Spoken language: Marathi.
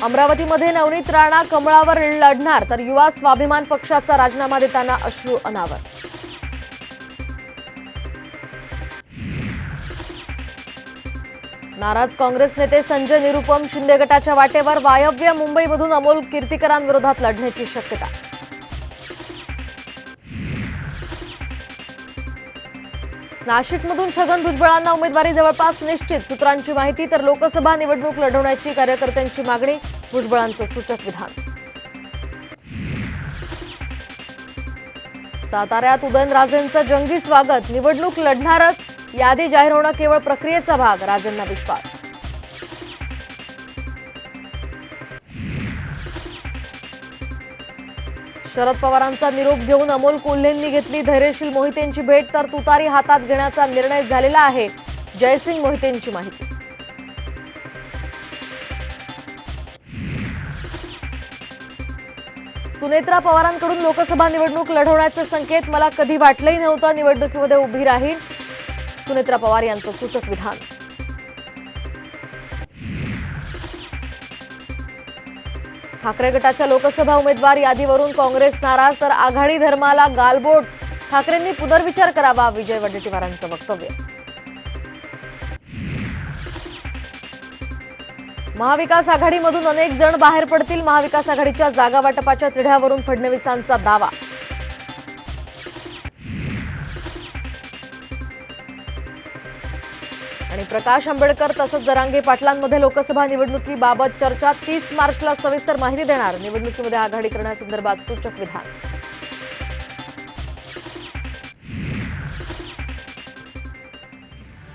अमरावतीमध्ये नवनीत राणा कमळावर लढणार तर युवा स्वाभिमान पक्षाचा राजीनामा देताना अश्रू अनावर। नाराज काँग्रेस नेते संजय निरुपम शिंदे गटाच्या वाटेवर वायव्य मुंबईमधून अमोल कीर्तिकरांविरोधात लढण्याची शक्यता। नाशिकमधून छगन भुजबळांना उमेदवारी जवळपास निश्चित, सूत्रांची माहिती। तर लोकसभा निवडणूक लढवण्याची कार्यकर्त्यांची मागणी, भुजबळांचं सूचक विधान। साताऱ्यात उदयनराजेंचं जंगी स्वागत, निवडणूक लढणारच, यादी जाहीर होणं केवळ प्रक्रियेचा भाग, राजेंना विश्वास। शरद पवारांचा निरोप घेऊन अमोल कोल्हेंनी घेतली धैर्यशील मोहितेंची भेट, तर तुतारी हातात घेण्याचा निर्णय झालेला आहे, जयसिंग मोहितेंची माहिती। सुनेत्रा पवारांकडून लोकसभा निवडणूक लढवण्याचे संकेत, मला कधी वाटलंही नव्हतं निवडणुकीमध्ये उभी राहील, सुनेत्रा पवार यांचं सूचक विधान। ठाकरे गटाच्या लोकसभा उमेदवार यादीवरून काँग्रेस नाराज, तर आघाडी धर्माला गालबोट, ठाकरेंनी पुनर्विचार करावा, विजय वडेट्टीवारांचं वक्तव्य। महाविकास आघाडीमधून अनेक जण बाहेर पडतील, महाविकास आघाडीच्या जागा वाटपाच्या तिढ्यावरून फडणवीसांचा दावा। आणि प्रकाश आंबेडकर तसंच जरांगे पाटलांमध्ये लोकसभा निवडणुकीबाबत चर्चा, 30 मार्चला सविस्तर माहिती देणार, निवडणुकीमध्ये आघाडी करण्यासंदर्भात सूचक विधान।